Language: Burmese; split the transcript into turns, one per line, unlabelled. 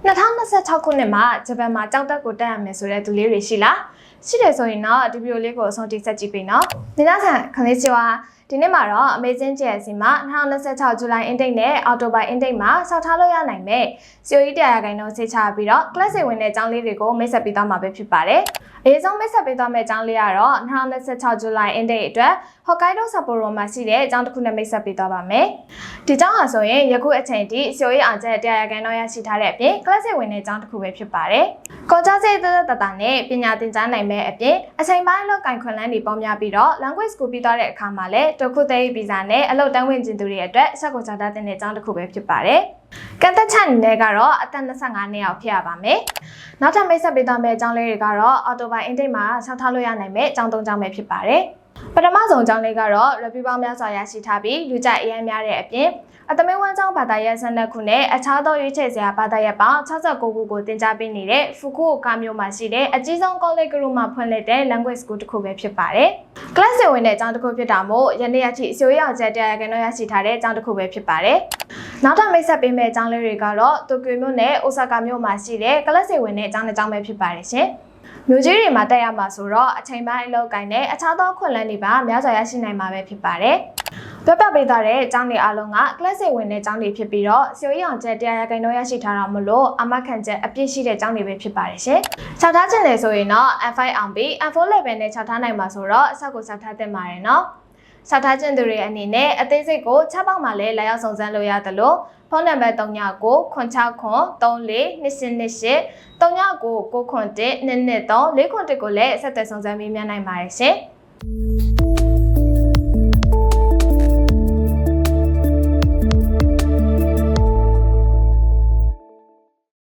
2026 ခုနှစ်မှာဂျပန်မှာကြောက်တက်ကိုတက်ရမယ်ဆိုတဲ့သူလေးတွေရှိလားရှိတယ်ဆိုရင်တော့ဒီဗီဒီယိုလေးကိုအဆုံးထိဆက်ကြည့်ပေးနော်皆さんこんにちはဒီနေ့မှာတော့ Amazing JSC မှာ2026 July intake နဲ့ October intake မှာစောက်ထားလို့ရနိုင်မဲ့ COE 100ရာခိုင်နှုန်းဆေးချပြီးတော့ class ဝင်တဲ့အကြောင်းလေးတွေကိုမိတ်ဆက်ပေးသွားမှာပဲဖြစ်ပါတယ်။အရေးဆုံးမိတ်ဆက်ပေးသွားမယ့်အကြောင်းလေးကတော့2026 July intake အတွက် Hokkaido Sapporo မှာရှိတဲ့အကြောင်းတစ်ခုနဲ့မိတ်ဆက်ပေးသွားပါမယ်။ဒီအကြောင်းဟာဆိုရင်ယခုအချိန်ထိ COE အောင်ချက်100ရာခိုင်နှုန်းရရှိထားတဲ့အပြင် class ဝင်တဲ့အကြောင်းတစ်ခုပဲဖြစ်ပါတယ်။ကောကြားစေတတနဲ့ပညာသင်ကြားနိုင်မဲ့အပြင်အချိန်ပိုင်းလောက်ကင်ခွန်လန်းတွေပေါင်းများပြီးတော့ language school ပြီးသွားတဲ့အခါမှာလည်းတခုသေးဗီဇာနဲ့အလုပ်တန်းဝင်ကျင်သူတွေအတွက်ဆက်ကိုချတာတဲ့အကြောင်းတစ်ခုပဲဖြစ်ပါတယ်။ကန့်သက်ချက်အနေနဲ့ကတော့အသက်25နှစ်အောက်ဖြစ်ရပါမယ်။နောက်ထပ်မိတ်ဆက်ပေးသွားမယ့်အကြောင်းလေးတွေကတော့ October intake မှာဆောက်ထားလို့ရနိုင်မယ့်အကြောင်း၃ကြောင်းပဲဖြစ်ပါတယ်။ပထမဆုံးအကြောင်းလေးကတော့ review ပေါင်းများစွာရရှိထားပြီးလူကြိုက်အရင်များတဲ့အပြင်အသမင်းဝမ်းကျောင်းဘာသာရပ်12ခုနဲ့အခြားသောရွေးချယ်စရာဘာသာရပ်ပေါင်း69ခုကိုတင်ကြားပေးနေတဲ့ Fukuoka မြို့မှာရှိတဲ့အကြီးဆုံး college group မှာဖွင့်လှစ်တဲ့ language school တစ်ခုပဲဖြစ်ပါတယ်။ class ဝင်တဲ့အကြောင်းတစ်ခုဖြစ်တာမို့ယနေ့အထိအစိုးရအောင်ချက်100ရာခိုင်နှုန်းရရှိထားတဲ့အကြောင်းတစ်ခုပဲဖြစ်ပါတယ်။နောက်ထပ်မိတ်ဆက်ပေးမယ့်အကြောင်းလေးတွေကတော့တိုကျိုမြို့နဲ့အိုဆာကာမြို့မှာရှိတဲ့ class ဝင်တဲ့အကြောင်းတစ်ကြောင်းပဲဖြစ်ပါတယ်ရှင်။မြို့ကြီးတွေမှာတက်ရမှာဆိုတော့အချိန်ပိုင်းအလုပ်ကိုင်းနဲ့အခြားသောခွင့်လန်းတွေပါများစွာရရှိနိုင်မှာပဲဖြစ်ပါတယ်။ပြပေးထားတဲ့အကြောင်းတွေအားလုံးက class ဝင်တဲ့အကြောင်းတွေဖြစ်ပြီးတော့ COE အောင်ချက်100ရာခိုင်နှုန်းရရှိထားတာမလို့အမခံချက်အပြည့်ရှိတဲ့အကြောင်းတွေပဲဖြစ်ပါတယ်ရှင်။ခြောက်ထားခြင်းလေဆိုရင်တော့ N5 အောင်ပြီး N4 level နဲ့ခြောက်ထားနိုင်မှာဆိုတော့အဆောက်ကိုခြောက်ထားသင့်ပါတယ်နော်။ခြောက်ထားခြင်းသူတွေအနေနဲ့အသေးစိတ်ကို6ပေါက်မှလည်းလာရောက်စုံစမ်းလို့ရတယ်လို့ဖုန်းနံပါတ်39 969 3428 39 991 223 491ကိုလည်းဆက်သွယ်စုံစမ်းမေးမြန်းနိုင်ပါတယ်ရှင်။